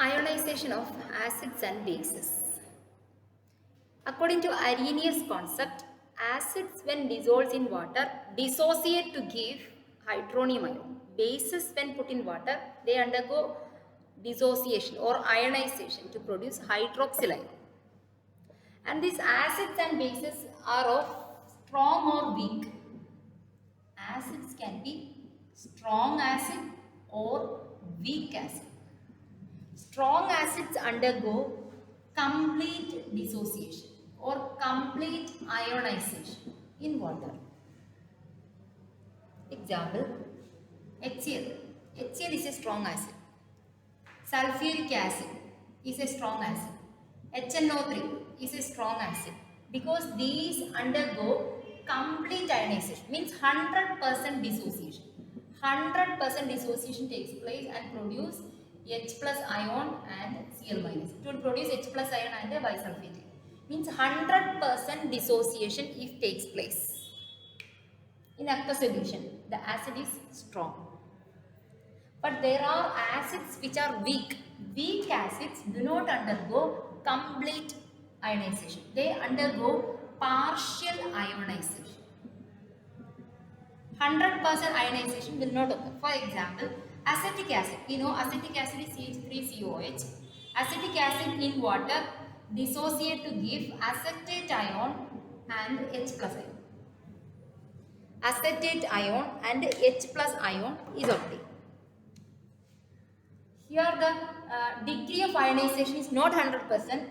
Ionization of acids and bases. According to Arrhenius concept, acids when dissolved in water dissociate to give hydronium ion. Bases when put in water, they undergo dissociation or ionization to produce hydroxyl ion. And these acids and bases are of strong or weak. Acids can be strong acid or weak acid. Strong acids undergo complete dissociation or complete ionization in water. Example, HCl. HCl is a strong acid. Sulfuric acid is a strong acid. HNO3 is a strong acid because these undergo complete ionization, means 100% dissociation. 100% dissociation takes place and produce H plus ion and Cl minus. It will produce H plus ion and a bisulfate. Means 100% dissociation if takes place. In aqueous solution, the acid is strong. But there are acids which are weak. Weak acids do not undergo complete ionization. They undergo partial ionization. 100% ionization will not occur. For example, acetic acid. We know acetic acid is CH3COH. Acetic acid in water dissociate to give acetate ion and H plus ion. Acetate ion and H plus ion is obtained. Here the degree of ionization is not 100%.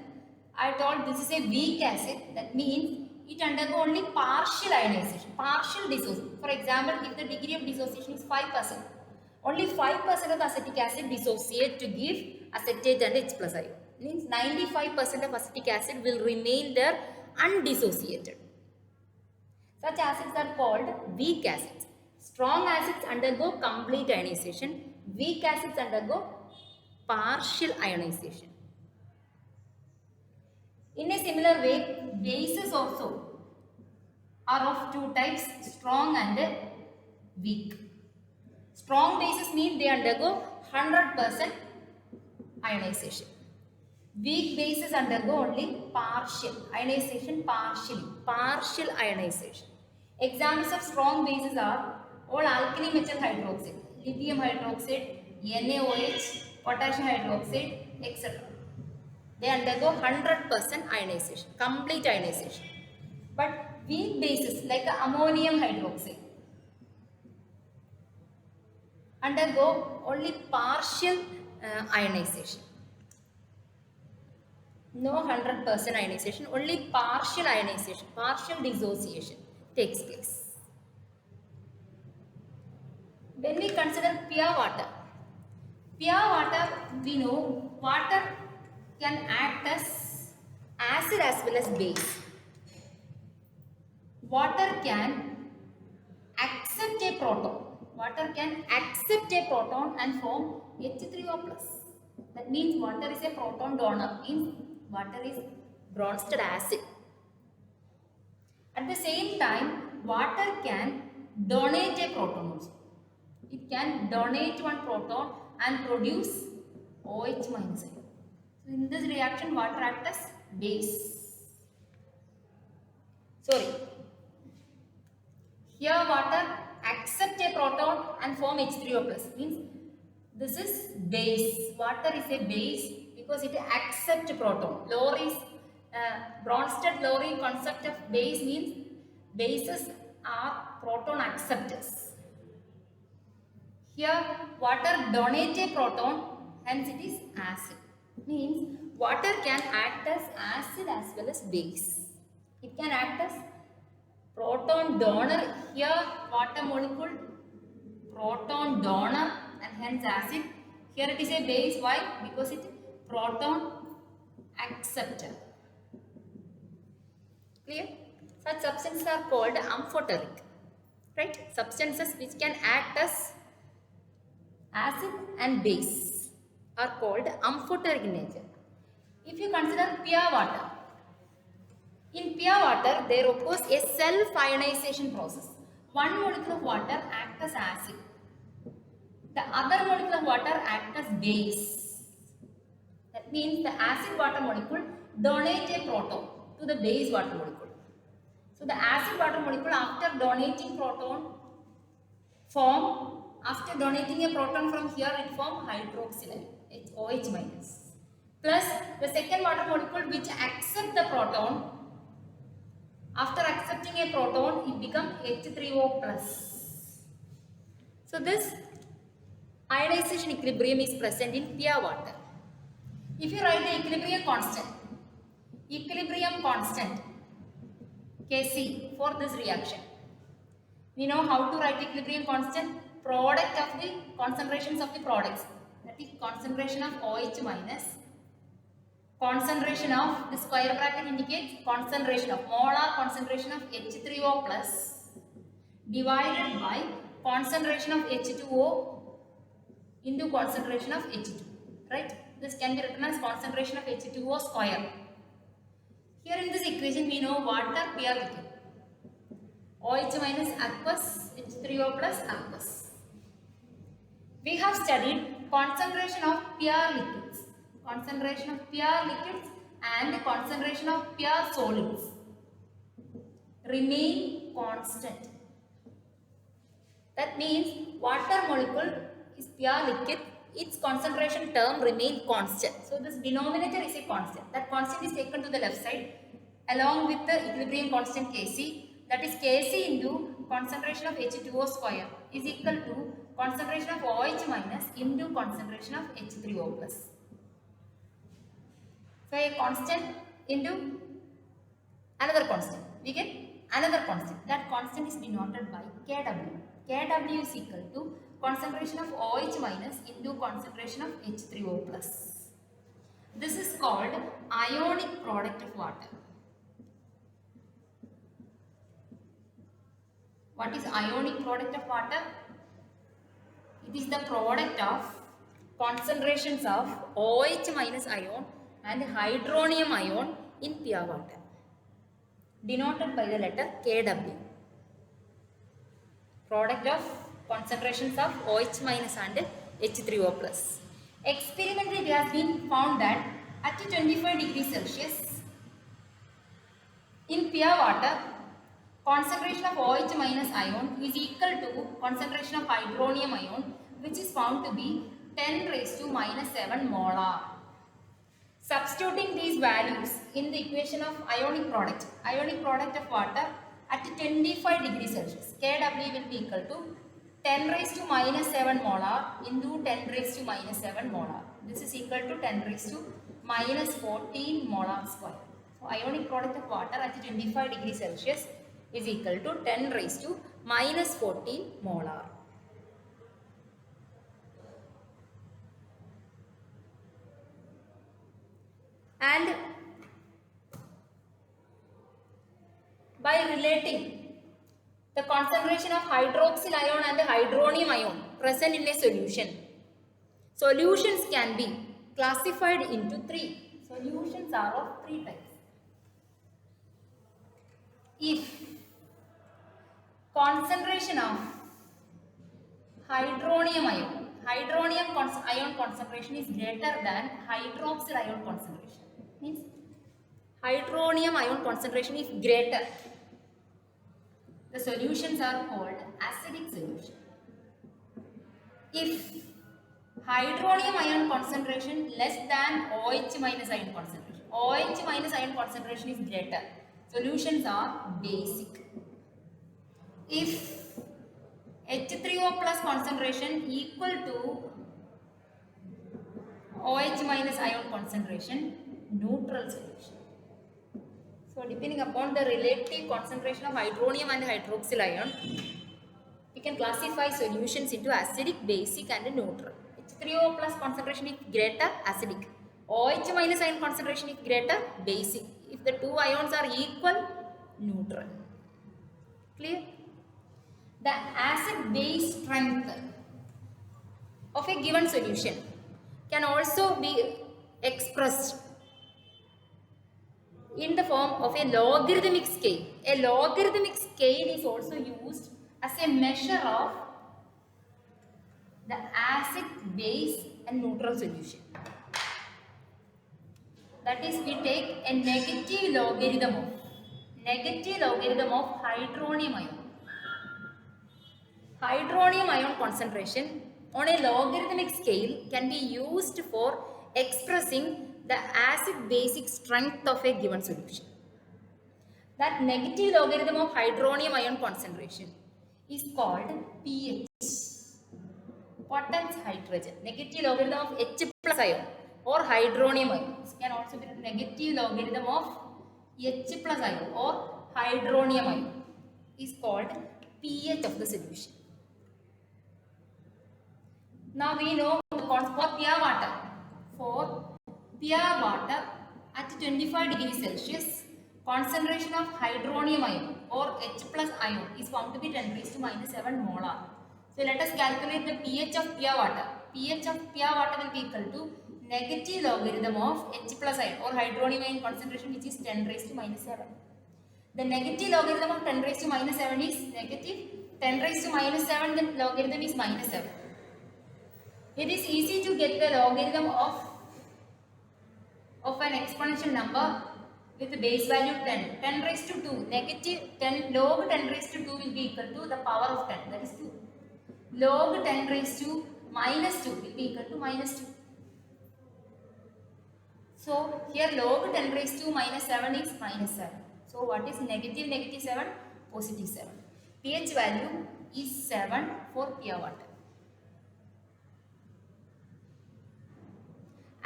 I told this is a weak acid. That means it undergo only partial ionization, partial dissociation. For example, if the degree of dissociation is 5%, only 5% of the acetic acid dissociate to give acetate and H plus ion. Means 95% of acetic acid will remain there undissociated. Such acids are called weak acids. Strong acids undergo complete ionization. Weak acids undergo partial ionization. In a similar way, bases also are of two types, strong and weak. Strong bases mean they undergo 100% ionization. Weak bases undergo only partial ionization, partial ionization. Examples of strong bases are all alkali metal hydroxide, lithium hydroxide, NaOH, potassium hydroxide, etc. They undergo 100% ionization, complete ionization. But weak bases like ammonium hydroxide undergo only partial ionization. No 100% ionization, only partial ionization, partial dissociation takes place. When we consider pure water we know water can act as acid as well as base. Water can accept a proton. Water can accept a proton and form H3O+. That means water is a proton donor, means water is Bronsted acid. At the same time, water can donate a proton also. It can donate one proton and produce OH minus ion. So in this reaction, water acts as base. Here water accept a proton and form H3O+. Means this is base. Water is a base because it accepts proton. Bronsted Lowry concept of base means bases are proton acceptors. Here water donates a proton, hence it is acid. Means water can act as acid as well as base. It can act as proton donor. Here water molecule proton donor and hence acid. Here it is a base. Why? Because it proton acceptor. Clear? Such substances are called amphoteric. Right? Substances which can act as acid and base are called amphoteric in nature. If you consider pure water, in pure water there occurs a self-ionization process. One molecule of water acts as acid. The other molecule of water acts as base. means the acid water molecule donate a proton to the base water molecule. So the acid water molecule after donating a proton from here, it form hydroxyl ion, OH minus, plus the second water molecule which accept the proton. After accepting a proton, it becomes H3O plus. So this ionization equilibrium is present in pure water. If you write the equilibrium constant Kc for this reaction, we know how to write the equilibrium constant, product of the concentrations of the products, that is concentration of OH minus, concentration of, the square bracket indicates concentration of, molar concentration of H3O plus divided by concentration of H2O into concentration of H2, right? This can be written as concentration of H2O square. Here in this equation we know water, pure liquid, OH minus aqueous, H3O plus aqueous. We have studied concentration of pure liquids and concentration of pure solids remain constant. That means water molecule is pure liquid, its concentration term remain constant. So this denominator is a constant. That constant is taken to the left side along with the equilibrium constant Kc. That is Kc into concentration of H2O square is equal to concentration of OH minus into concentration of H3O plus. So a constant into another constant, we get another constant. That constant is denoted by Kw. Kw is equal to concentration of OH minus into concentration of H3O plus. This is called ionic product of water. What is ionic product of water? It is the product of concentrations of OH minus ion and hydronium ion in pure water, denoted by the letter Kw. Product of concentrations of OH minus and H3O plus. Experimentally, it has been found that at 25 degrees Celsius in pure water, concentration of OH minus ion is equal to concentration of hydronium ion, which is found to be 10 raised to minus 7 molar. Substituting these values in the equation of ionic product of water at 25 degrees Celsius, Kw will be equal to 10 raised to minus 7 molar into 10 raised to minus 7 molar. This is equal to 10 raised to minus 14 molar square. So ionic product of water at 25 degrees Celsius is equal to 10 raised to minus 14 molar. And by relating the concentration of hydroxyl ion and the hydronium ion present in a solution, solutions can be classified into three. Solutions are of three types. If concentration of hydronium ion concentration is greater than hydroxyl ion concentration, means hydronium ion concentration is greater, the solutions are called acidic solution. If hydronium ion concentration less than OH minus ion concentration, OH minus ion concentration is greater, solutions are basic. If H3O plus concentration equal to OH minus ion concentration, neutral solution. So depending upon the relative concentration of hydronium and hydroxyl ion, we can classify solutions into acidic, basic and neutral. H3O plus concentration is greater, acidic. OH minus ion concentration is greater, basic. If the two ions are equal, neutral. Clear? The acid-base strength of a given solution can also be expressed in the form of a logarithmic scale. A logarithmic scale is also used as a measure of the acid, base and neutral solution. That is, we take a negative logarithm of hydronium ion. Hydronium ion concentration on a logarithmic scale can be used for expressing the acid basic strength of a given solution. That negative logarithm of hydronium ion concentration is called pH. Potence hydrogen. Negative logarithm of H plus ion or hydronium ion. This can also be negative logarithm of H plus ion or hydronium ion is called pH of the solution. Now we know for pure water. For pure water at 25 degrees Celsius, concentration of hydronium ion or H plus ion is found to be 10 raised to minus 7 molar. So let us calculate the pH of pure water. pH of pure water will be equal to negative logarithm of H plus ion or hydronium ion concentration, which is 10 raised to minus 7. The negative logarithm of 10 raised to minus 7 is negative. 10 raised to minus 7, the logarithm is minus 7. It is easy to get the logarithm of an exponential number with the base value 10. 10 raised to 2, negative 10 log 10 raised to 2 will be equal to the power of 10, that is 2. Log 10 raised to minus 2 will be equal to minus 2. So here log 10 raised to minus 7 is minus 7. So what is negative 7? Positive 7. pH value is 7 for pure water.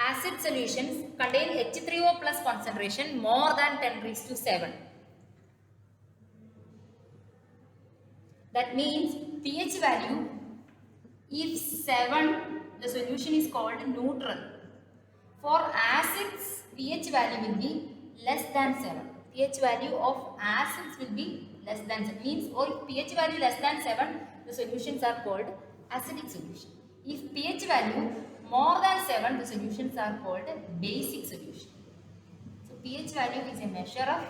Acid solutions contain H3O plus concentration more than 10 raised to 7. That means pH value, if 7, the solution is called neutral. For acids, pH value will be less than 7. pH value of acids will be less than 7. Means, or if pH value less than 7, the solutions are called acidic solution. If pH value more than 7, the solutions are called basic solution. So pH value is a measure of,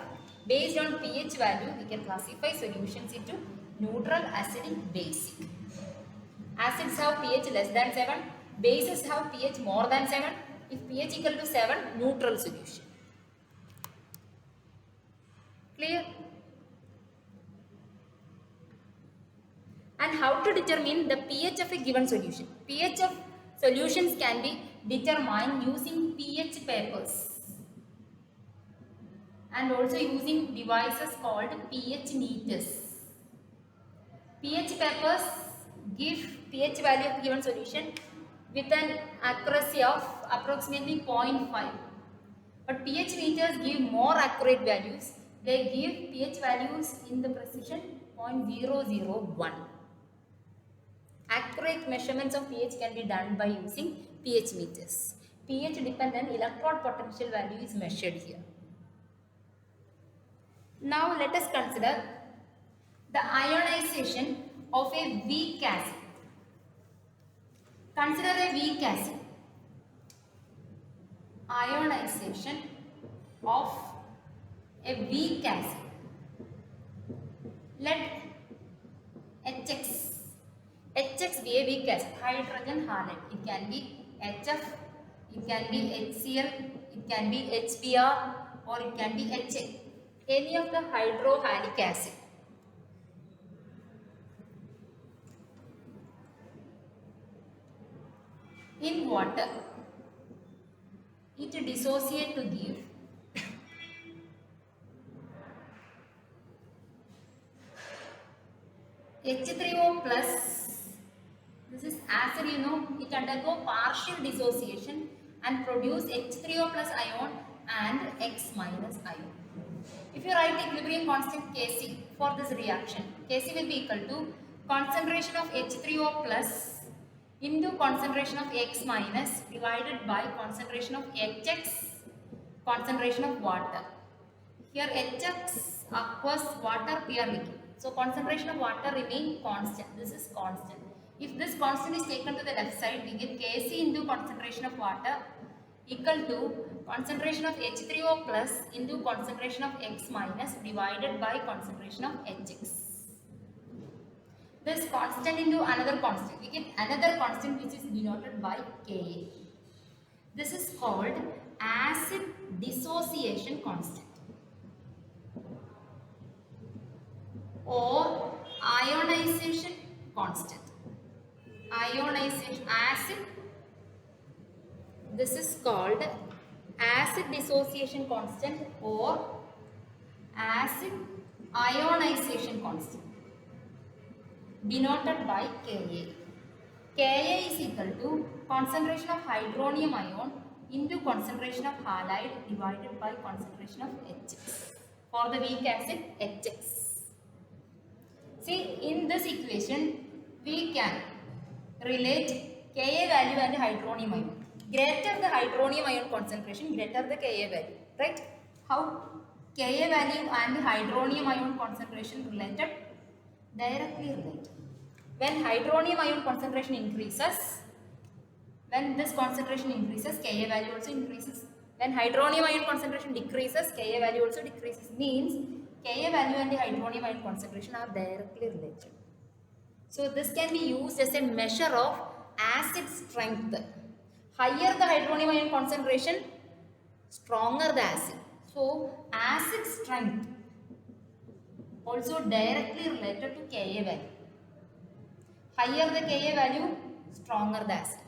based on pH value, we can classify solutions into neutral, acidic, basic. Acids have pH less than 7, bases have pH more than 7. If pH equal to 7, neutral solution. Clear? And how to determine the pH of a given solution? pH of solutions can be determined using pH papers and also using devices called pH meters. pH papers give pH value of given solution with an accuracy of approximately 0.5. But pH meters give more accurate values. They give pH values in the precision 0.001. Accurate measurements of pH can be done by using pH meters. pH dependent electrode potential value is measured here. Now let us consider the ionization of a weak acid. Consider a weak acid. Ionization of a weak acid. Let HX be a weak acid, hydrogen halide. It can be HF, it can be HCl, it can be HBr, or it can be HA. Any of the hydrohalic acid. In water, it dissociates to give H3O plus. This is acid, it undergo partial dissociation and produce H3O plus ion and X minus ion. If you write equilibrium constant Kc for this reaction, Kc will be equal to concentration of H3O plus into concentration of X minus divided by concentration of HX, concentration of water. Here HX aqueous, water pure liquid. So concentration of water remain constant. This is constant. If this constant is taken to the left side, we get Kc into concentration of water equal to concentration of H3O plus into concentration of X minus divided by concentration of HX. This constant into another constant. We get another constant which is denoted by Ka. This is called acid dissociation constant or ionization constant. Ionization acid, this is called acid dissociation constant or acid ionization constant, denoted by Ka. Ka is equal to concentration of hydronium ion into concentration of halide divided by concentration of Hx. For the weak acid, Hx. See, in this equation, we can relate Ka value and hydronium ion. Greater the hydronium ion concentration, greater the Ka value. Right? How? Ka value and hydronium ion concentration related? Directly related. When hydronium ion concentration increases, when this concentration increases, Ka value also increases. When hydronium ion concentration decreases, Ka value also decreases. Means Ka value and the hydronium ion concentration are directly related. So this can be used as a measure of acid strength. Higher the hydronium ion concentration, stronger the acid. So acid strength also directly related to Ka value. Higher the Ka value, stronger the acid.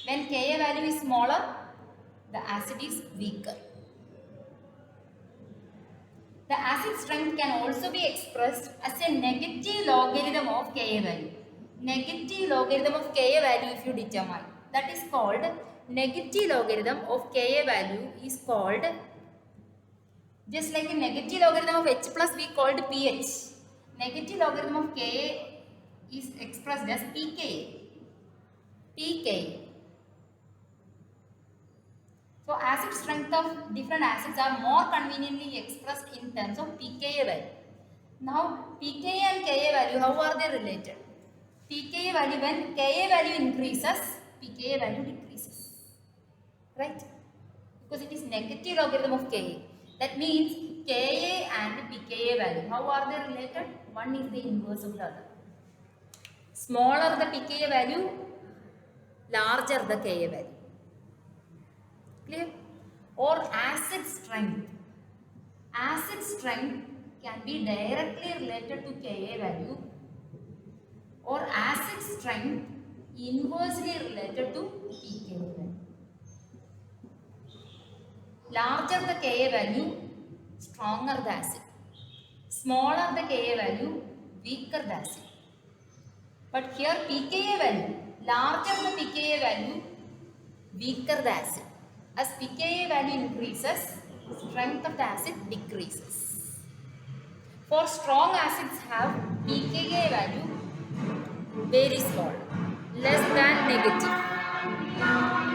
When Ka value is smaller, the acid is weaker. The acid strength can also be expressed as a negative logarithm of Ka value. Negative logarithm of Ka value if you determine. That is called negative logarithm of Ka value is called, just like a negative logarithm of H plus we called pH. Negative logarithm of Ka is expressed as pKa. pKa. So acid strength of different acids are more conveniently expressed in terms of pKa value. Now pKa and Ka value, how are they related? pKa value, when Ka value increases, pKa value decreases. Right? Because it is negative logarithm of Ka. That means Ka and pKa value, how are they related? One is the inverse of the other. Smaller the pKa value, larger the Ka value. Clear? Or acid strength. Acid strength can be directly related to Ka value, or acid strength inversely related to pKa value. Larger the Ka value, stronger the acid. Smaller the Ka value, weaker the acid. But here pKa value, larger the pKa value, weaker the acid. As pKa value increases, strength of the acid decreases. For strong acids have pKa value very small, less than negative.